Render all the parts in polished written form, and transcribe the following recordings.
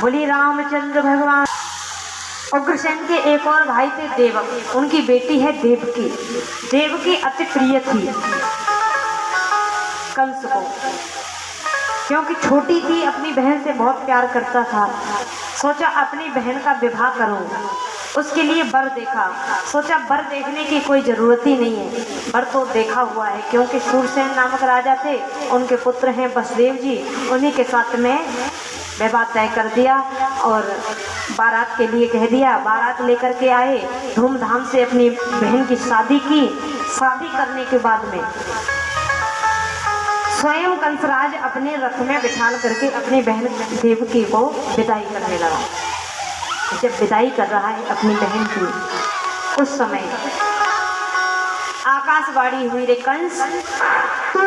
बोली रामचंद्र भगवान। उग्रसेन के एक और भाई थे देवकी, उनकी बेटी है देवकी। देवकी अति प्रिय थी कंस को, क्योंकि छोटी थी, अपनी बहन से बहुत प्यार करता था। सोचा अपनी बहन का विवाह करूं, उसके लिए वर देखा। सोचा वर देखने की कोई जरूरत ही नहीं है, वर तो देखा हुआ है, क्योंकि सूरसेन नामक राजा थे, उनके पुत्र हैं वसुदेव जी, उन्हीं के साथ में विवाह तय कर दिया और बारात के लिए कह दिया। बारात लेकर के आए, धूमधाम से अपनी बहन की शादी की। शादी करने के बाद में स्वयं कंसराज अपने रथ में बिठा करके अपनी बहन देवकी को विदाई करने लगा। जब विदाई कर रहा है अपनी बहन की, उस समय आकाशवाणी हुई, रे कंस, तू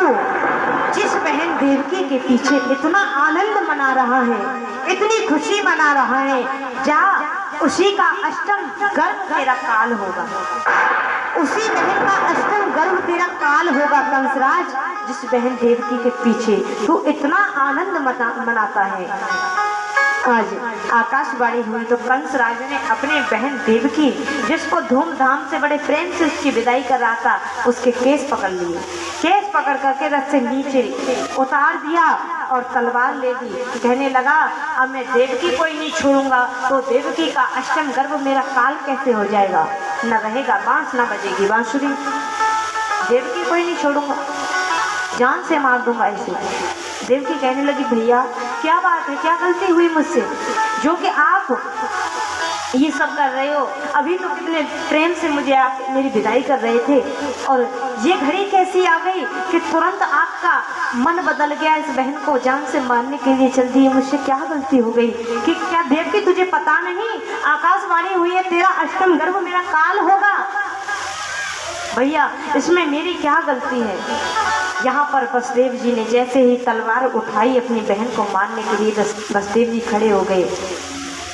जिस बहन देवकी के पीछे इतना आनंद मना रहा है, इतनी खुशी मना रहा है, जा उसी का अष्टम गर्भ तेरा काल होगा। उसी बहन का अष्टम गर्भ तेरा काल होगा कंसराज, जिस बहन देवकी के पीछे तू इतना आनंद मनाता है। आज आकाशवाणी हुई तो कंस राजा ने अपने बहन देवकी, जिसको धूमधाम से बड़े प्रेम से उसकी विदाई कर रहा था, उसके केस पकड़ लिए। केस पकड़ करके रथ से नीचे उतार दिया और तलवार ले ली। कहने लगा, अब मैं देवकी को ही नहीं छोड़ूंगा तो देवकी का अष्टम गर्भ मेरा काल कैसे हो जाएगा, न रहेगा बांस न बजेगी बांसुरी। देवकी को ही नहीं छोड़ूंगा, जान से मार दूंगा इसे। देवकी कहने लगी, भैया क्या बात है, क्या गलती हुई मुझसे जो कि आप ये सब कर रहे हो? अभी तो कितने प्रेम से मुझे आप मेरी विदाई कर रहे थे, और ये घड़ी कैसी आ गई कि तुरंत आपका मन बदल गया, इस बहन को जान से मारने के लिए चल दी। मुझसे क्या गलती हो गई कि क्या देवकी तुझे पता नहीं, आकाशवाणी हुई है तेरा अष्टम गर्भ मेरा काल होगा। भैया इसमें मेरी क्या गलती है? यहाँ पर वसुदेव जी ने जैसे ही तलवार उठाई अपनी बहन को मारने के लिए, वसुदेव जी खड़े हो गए।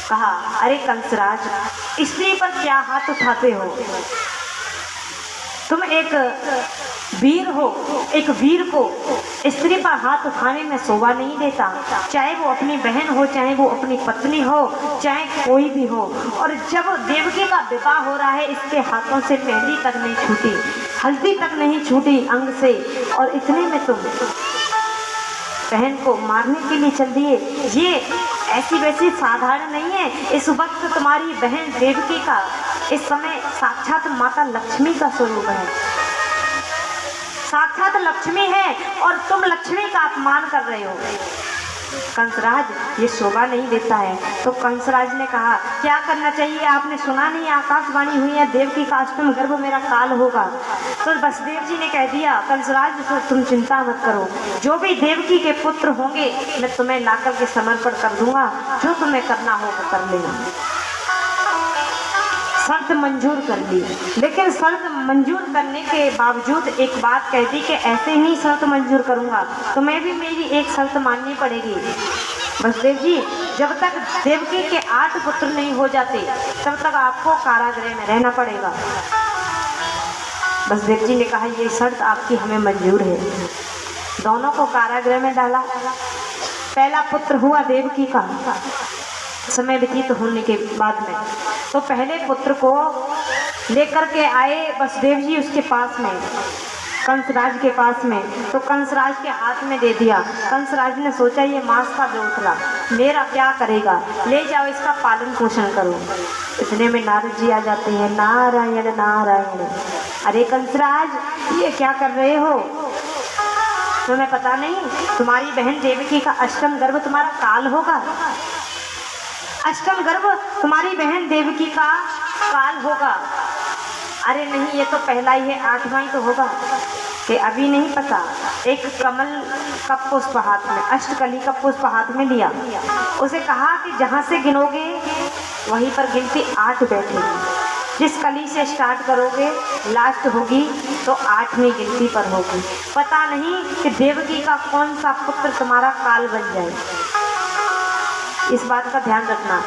कहा, अरे कंसराज, स्त्री पर क्या हाथ उठाते हो? तुम एक वीर हो, एक वीर को स्त्री पर हाथ उठाने में शोभा नहीं देता, चाहे वो अपनी बहन हो, चाहे वो अपनी पत्नी हो, चाहे कोई भी हो। और जब देवकी का विवाह हो रहा है, इसके हाथों से मेहंदी तक नहीं छूटी, हल्दी तक नहीं छूटी अंग से, और इतने में तुम बहन को मारने के लिए चल दिए। ये ऐसी वैसी साधारण नहीं है। इस वक्त तुम्हारी बहन देवकी का इस समय साक्षात माता लक्ष्मी का स्वरूप है, साक्षात लक्ष्मी है, और तुम लक्ष्मी का अपमान कर रहे हो। कंसराज ये शोभा नहीं देता है। तो कंसराज ने कहा, क्या करना चाहिए? आपने सुना नहीं, आकाशवाणी हुई है देवकी का अष्टम गर्भ मेरा काल होगा। तो वसुदेव जी ने कह दिया, कंसराज तुम चिंता मत करो, जो भी देवकी के पुत्र होंगे मैं तुम्हें लाकर के समर्पण कर दूंगा, जो तुम्हें करना हो वो कर लेना। शर्त मंजूर कर दी, लेकिन शर्त मंजूर करने के बावजूद एक बात कह दी कि ऐसे ही शर्त मंजूर करूंगा, तुम्हें भी मेरी एक शर्त माननी पड़ेगी। वसुदेव जी, जब तक देवकी के 8 पुत्र नहीं हो जाते तब तक आपको कारागृह में रहना पड़ेगा। वसुदेव जी ने कहा, ये शर्त आपकी हमें मंजूर है। दोनों को कारागृह में डाला। पहला पुत्र हुआ देवकी का। समय व्यतीत होने के बाद में तो पहले पुत्र को लेकर के आए वसुदेव जी उसके पास में, कंसराज के पास में। तो कंसराज के हाथ में दे दिया। कंसराज ने सोचा, ये मांस का जोतला मेरा क्या करेगा, ले जाओ इसका पालन पोषण करो। इतने में नारद जी आ जाते हैं, नारायण नारायण। अरे कंसराज ये क्या कर रहे हो? तुम्हें पता नहीं तुम्हारी बहन देवकी का अष्टम गर्भ तुम्हारा काल होगा, अष्टम गर्भ तुम्हारी बहन देवकी का काल होगा। अरे नहीं, ये तो पहला ही है, 8वां ही तो होगा। कि अभी नहीं पता? एक कमल का पुष्प हाथ में, अष्टकली का पुष्प हाथ में लिया, उसे कहा कि जहाँ से गिनोगे वहीं पर गिनती 8 बैठेगी। जिस कली से स्टार्ट करोगे लास्ट होगी तो 8वीं गिनती पर होगी। पता नहीं कि देवकी का कौन सा पुत्र तुम्हारा काल बन जाए, इस बात का ध्यान रखना।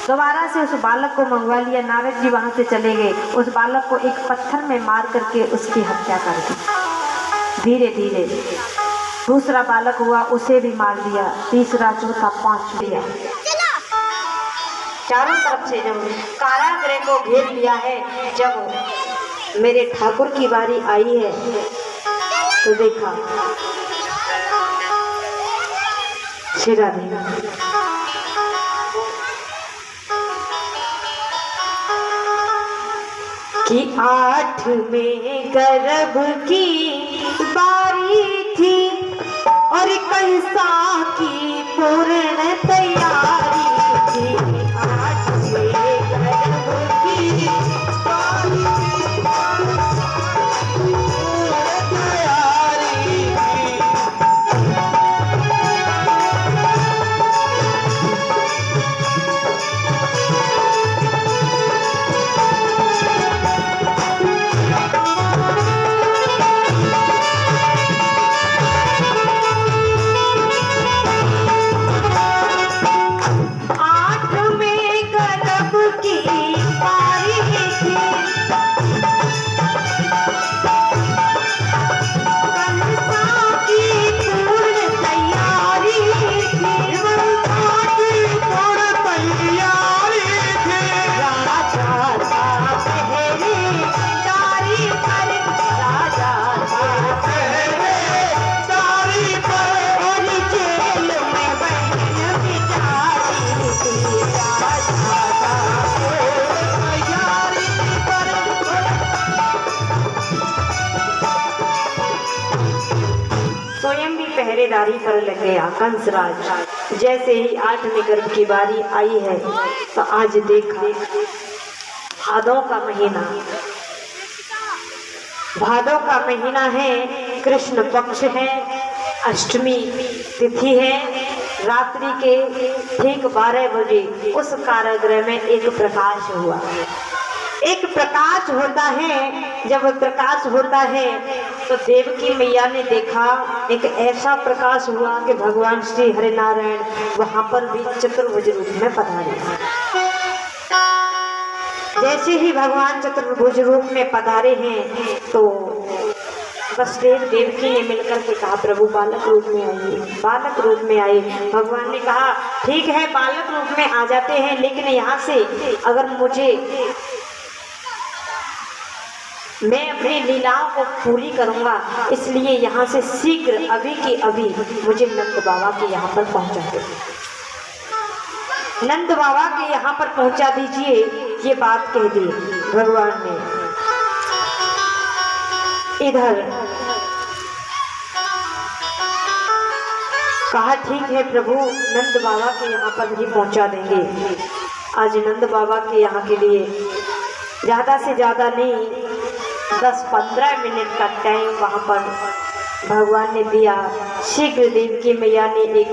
दोबारा से उस बालक को मंगवा लिया। नारद जी वहाँ से चले गए, उस बालक को एक पत्थर में मार करके उसकी हत्या कर दी। धीरे धीरे दूसरा बालक हुआ, उसे भी मार दिया, तीसरा चौथा 5 दिया। चारों तरफ से जब कारागृह को घेर लिया है, जब मेरे ठाकुर की बारी आई है तो देखा श्री राधे कि 8 में गर्भ की बारी थी और कंसा की पूर्ण तैयारी थी। 8 में गर्भ की बारी थी, पूर्ण तैयारी थी। पहरेदारी पर लग गया कंसराज। जैसे ही 8 में गर्भ की बारी आई है तो आज देखा भादों का महीना, भादों का महीना है, कृष्ण पक्ष है, अष्टमी तिथि है। रात्रि के ठीक 12 बजे उस कारागृह में एक प्रकाश हुआ। एक प्रकाश होता है, जब प्रकाश होता है तो देवकी मैया ने देखा एक ऐसा प्रकाश हुआ कि भगवान श्री हरिनारायण वहां पर भी चतुर्भुज रूप में पधारे। जैसे ही भगवान चतुर्भुज रूप में पधारे हैं तो वसुदेव देवकी ने मिलकर के कहा प्रभु बालक रूप में आइए, बालक रूप में आए। भगवान ने कहा ठीक है बालक रूप में आ जाते हैं, लेकिन यहाँ से अगर मुझे मैं अपनी लीलाओं को पूरी करूंगा, इसलिए यहाँ से शीघ्र अभी की अभी मुझे नंद बाबा के यहाँ पर पहुंचा दे, नंद बाबा के यहाँ पर पहुंचा दीजिए। ये बात कह दी भगवान ने। इधर कहा ठीक है प्रभु नंद बाबा के यहाँ पर ही पहुंचा देंगे। आज नंद बाबा के यहाँ के लिए ज़्यादा से ज़्यादा नहीं 10-15 मिनट का टाइम वहाँ पर भगवान ने दिया। शीघ्र देवकी मैया ने एक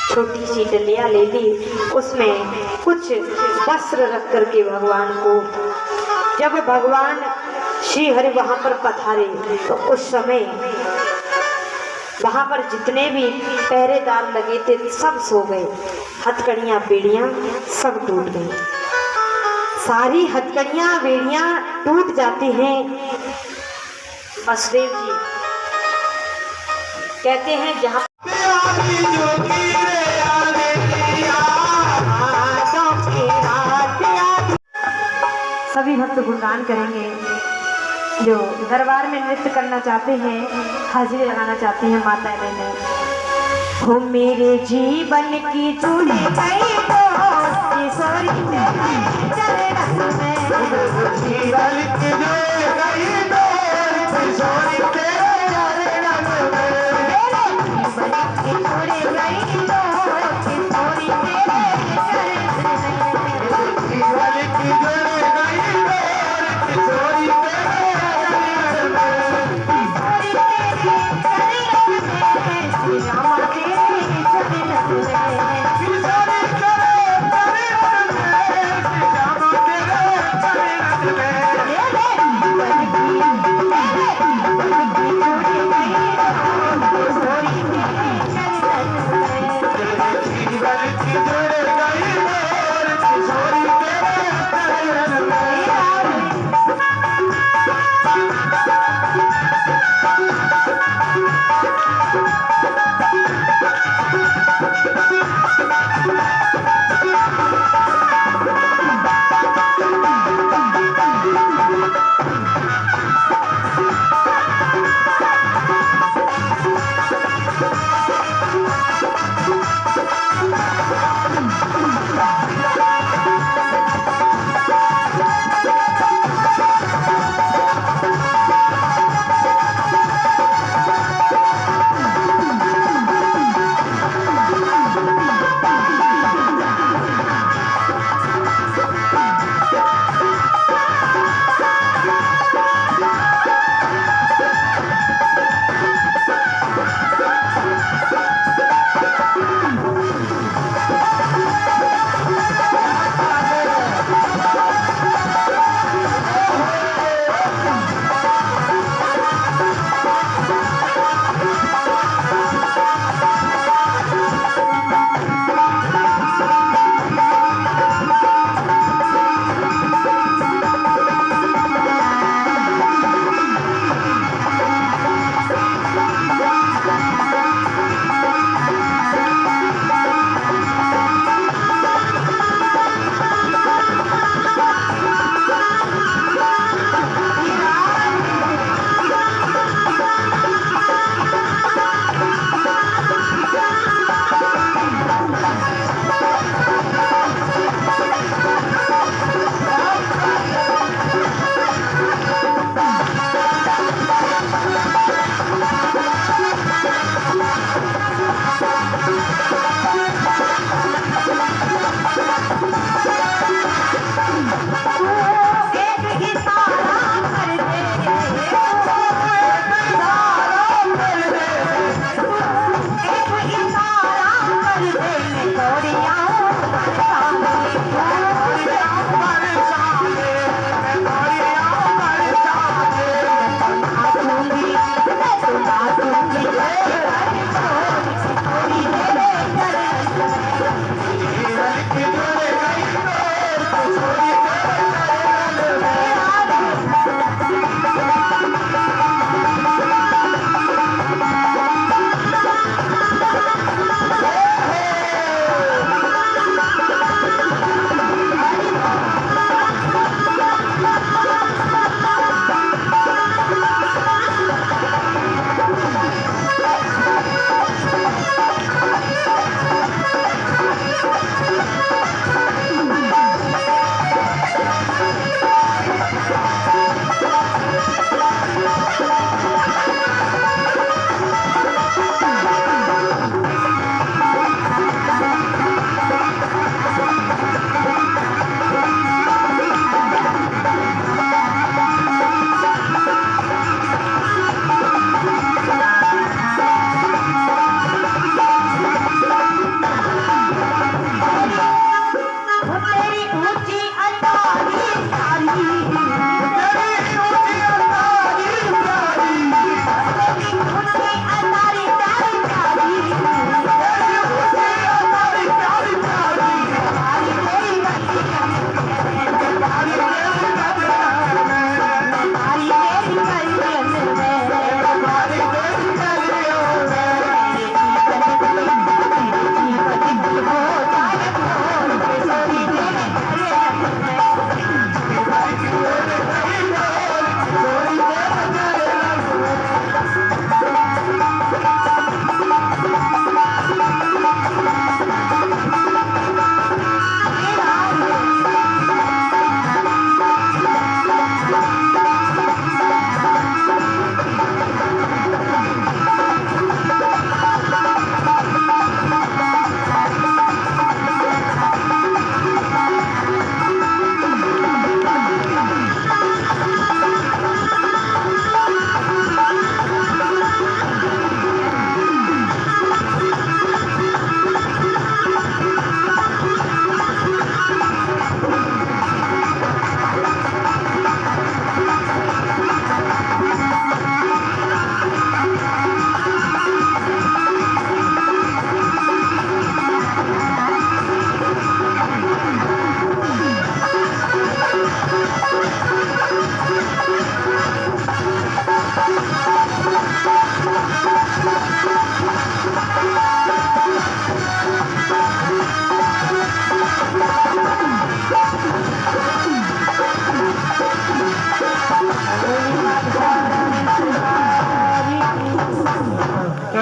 छोटी सी डलिया ले ली, उसमें कुछ वस्त्र रख करके भगवान को, जब भगवान श्री हरि वहाँ पर पधारे तो उस समय वहाँ पर जितने भी पहरेदार लगे थे सब सो गए। हथकड़ियाँ बेड़ियाँ सब टूट गई, सारी हथकड़ियाँ बेड़ियाँ टूट जाती हैं। वसुदेव जी कहते हैं जहाँ सभी भक्त गुणगान करेंगे, जो दरबार में नृत्य करना चाहते हैं, हाजिरी लगाना चाहते हैं माता बहने। हो मेरे जीवन की जुड़ी गई दोस्ती सोरी चरण में, जीवन की जुड़ी गई दोस्ती सोरी चरण में, जीवन की जुड़ी गई दोस्ती सोरी चरण में, जीवन की जुड़ी गई दोस्ती सोरी चरण में, रामा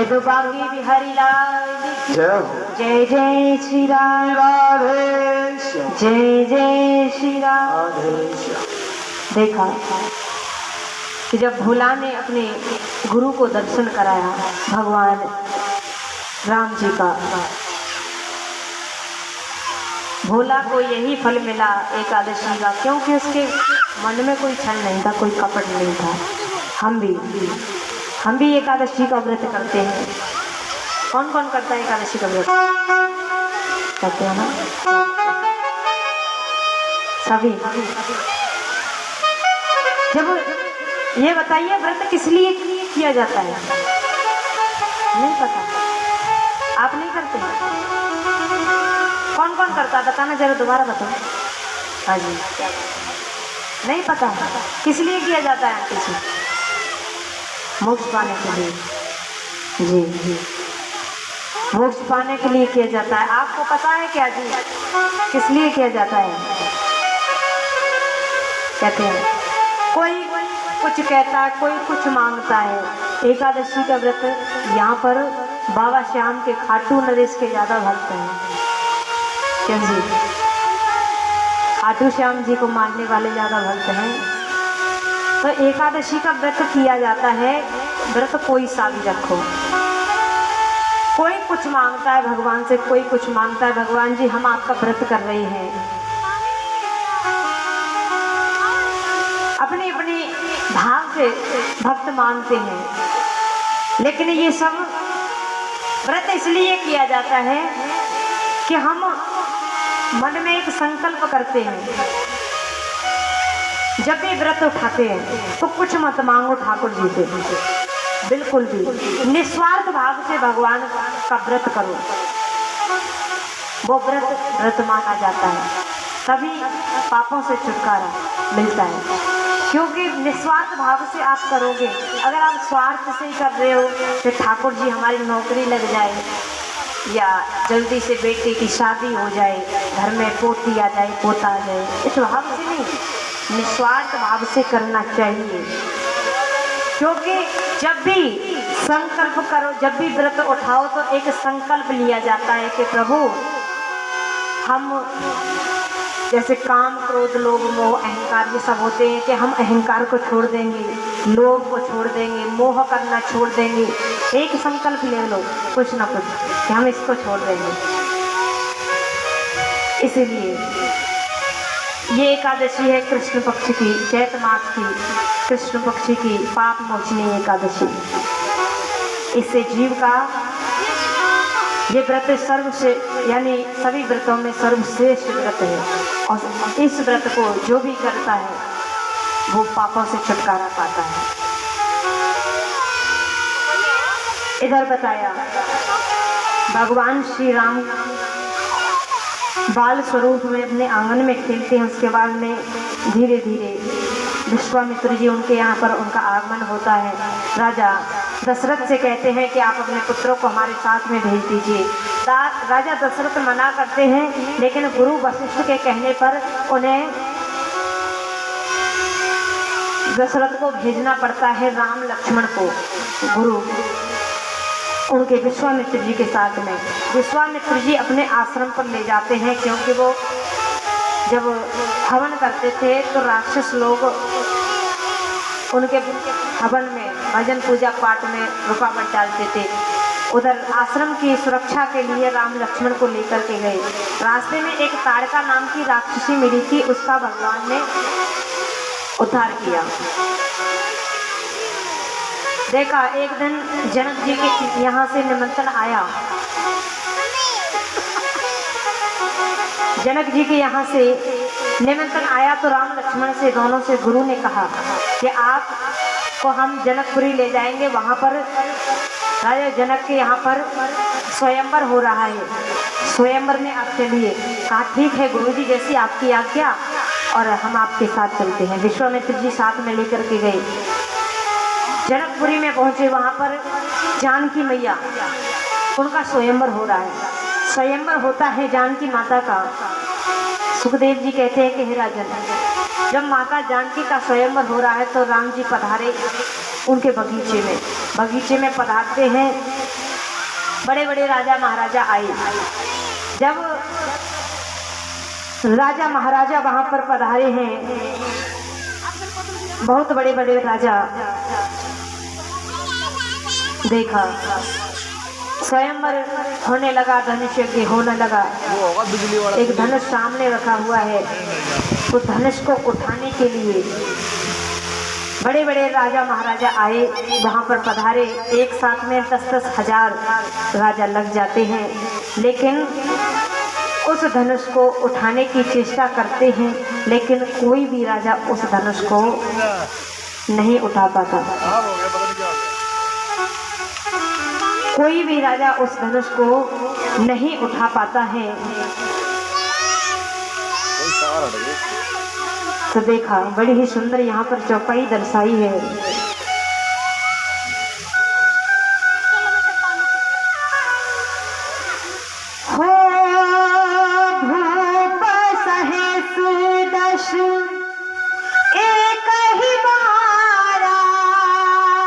दो बागी बिहारी लाल जय हो। जय जय श्री राम राधे श्याम। जय जय श्री राम। राधे श्याम। देखा कि जब भोला ने अपने गुरु को दर्शन कराया भगवान राम जी का, भोला को यही फल मिला एकादशी का, क्योंकि उसके मन में कोई छल नहीं था, कोई कपट नहीं था। हम भी एकादशी का व्रत करते हैं। कौन कौन करता है एकादशी का व्रत? करते हैं ना सभी। जब ये बताइए व्रत किस लिए किया जाता है? नहीं पता? आप नहीं करते? कौन कौन करता है बताना जरा, दोबारा बताओ। हाँ जी, नहीं पता किस लिए किया जाता है? किसी मोक्ष पाने के लिए। जी जी, मोक्ष पाने के लिए किया जाता है। आपको पता है क्या जी किस लिए किया जाता है? कहते हैं कोई कुछ कहता है, कोई कुछ मांगता है। एकादशी का व्रत यहाँ पर बाबा श्याम के खाटू नरेश के ज़्यादा भक्त हैं। क्यों जी? खाटू श्याम जी को मानने वाले ज़्यादा भक्त हैं। तो एकादशी का व्रत किया जाता है। व्रत कोई सा भी रखो, कोई कुछ मांगता है भगवान से, कोई कुछ मांगता है, भगवान जी हम आपका व्रत कर रहे हैं। अपनी अपनी भाव से भक्त मानते हैं। लेकिन ये सब व्रत इसलिए किया जाता है कि हम मन में एक संकल्प करते हैं। जब भी व्रत उठाते हैं तो कुछ मत मांगो ठाकुर जी से, बिल्कुल भी निस्वार्थ भाव से भगवान का व्रत करो। वो व्रत माना जाता है, तभी पापों से छुटकारा मिलता है। क्योंकि निस्वार्थ भाव से आप करोगे। अगर आप स्वार्थ से ही कर रहे हो तो ठाकुर जी हमारी नौकरी लग जाए, या जल्दी से बेटे की शादी हो जाए, घर में पोती आ जाए, पोता आ जाए, इस भाव से नहीं, निस्वार्थ भाव से करना चाहिए। क्योंकि जब भी संकल्प करो, जब भी व्रत उठाओ तो एक संकल्प लिया जाता है कि प्रभु हम, जैसे काम क्रोध लोभ मोह अहंकार ये सब होते हैं, कि हम अहंकार को छोड़ देंगे, लोभ को छोड़ देंगे, मोह करना छोड़ देंगे। एक संकल्प ले लो कुछ ना कुछ कि हम इसको छोड़ देंगे। इसीलिए ये एकादशी है कृष्ण पक्ष की, चैत मास की कृष्ण पक्ष की पाप मोचनी एकादशी। इससे जीव का ये व्रत सर्व से, यानी सभी व्रतों में सर्वश्रेष्ठ व्रत है। और इस व्रत को जो भी करता है वो पापों से छुटकारा पाता है। इधर बताया भगवान श्री राम बाल स्वरूप में अपने आंगन में खेलते हैं। उसके बाद में धीरे धीरे विश्वामित्र जी उनके यहाँ पर उनका आगमन होता है। राजा दशरथ से कहते हैं कि आप अपने पुत्रों को हमारे साथ में भेज दीजिए। राजा दशरथ मना करते हैं, लेकिन गुरु वशिष्ठ के कहने पर उन्हें दशरथ को भेजना पड़ता है, राम लक्ष्मण को, गुरु उनके विश्वामित्र जी के साथ में। विश्वामित्र जी अपने आश्रम पर ले जाते हैं, क्योंकि वो जब हवन करते थे तो राक्षस लोग उनके हवन में भजन पूजा पाठ में रुकावट डालते थे। उधर आश्रम की सुरक्षा के लिए राम लक्ष्मण को लेकर के गए। रास्ते में एक ताड़का नाम की राक्षसी मिली थी, उसका भगवान ने उद्धार किया। देखा एक दिन जनक जी के यहाँ से निमंत्रण आया, जनक जी के यहाँ से निमंत्रण आया तो राम लक्ष्मण से दोनों से गुरु ने कहा कि आप को हम जनकपुरी ले जाएंगे। वहाँ पर राजा जनक के यहाँ पर स्वयंवर हो रहा है, स्वयंवर में आप चलिए। कहा ठीक है गुरुजी, जैसी आपकी आज्ञा, और हम आपके साथ चलते हैं। विश्वामित्र जी साथ में लेकर के गए। जनकपुरी में पहुँचे, वहाँ पर जानकी मैया उनका स्वयंवर हो रहा है। स्वयंवर होता है जानकी माता का। सुखदेव जी कहते हैं कि हे राजन, जब माता जानकी का स्वयंवर हो रहा है तो राम जी पधारे उनके बगीचे में। बगीचे में पधारते हैं बड़े बड़े राजा महाराजा आए। जब राजा महाराजा वहां पर पधारे हैं, बहुत बड़े बड़े राजा, देखा स्वयंवर होने लगा, धनुष यज्ञ होने लगा। एक धनुष सामने रखा हुआ है, तो धनुष को उठाने के लिए बड़े बड़े राजा महाराजा आए, वहां पर पधारे। एक साथ में 10-10 हजार राजा लग जाते हैं, लेकिन उस धनुष को उठाने की चेष्टा करते हैं, लेकिन कोई भी राजा उस धनुष को नहीं उठा पाता। कोई भी राजा उस धनुष को नहीं उठा पाता है। तो देखा बड़ी ही सुंदर यहाँ पर चौपाई दर्शाई है। हो भूप सहेस दश एक ही बारा, लगे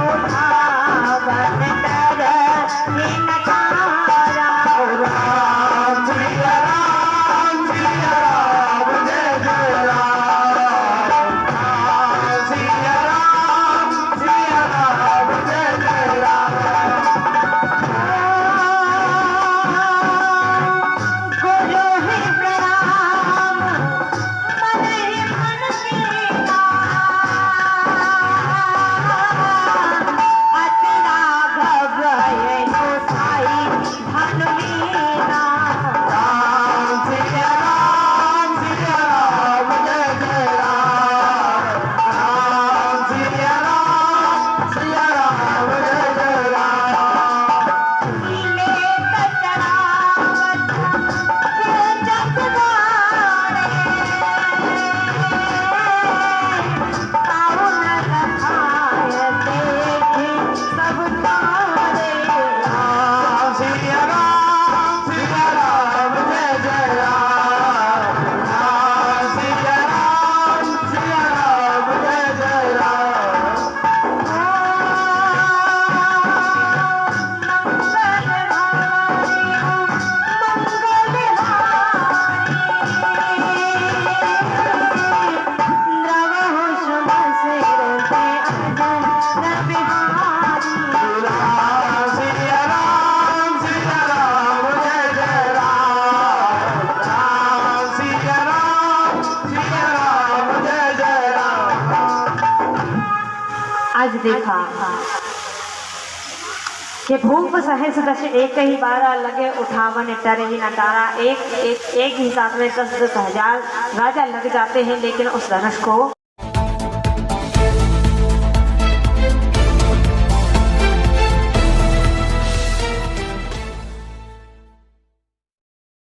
उठावन तरहि नकारा। आज देखा कि भूप सहस दश एक ही बारा, लगे उठावन तरहि नकारा। एक ही साथ में 10-10 हजार राजा लग जाते हैं, लेकिन उस धनुष को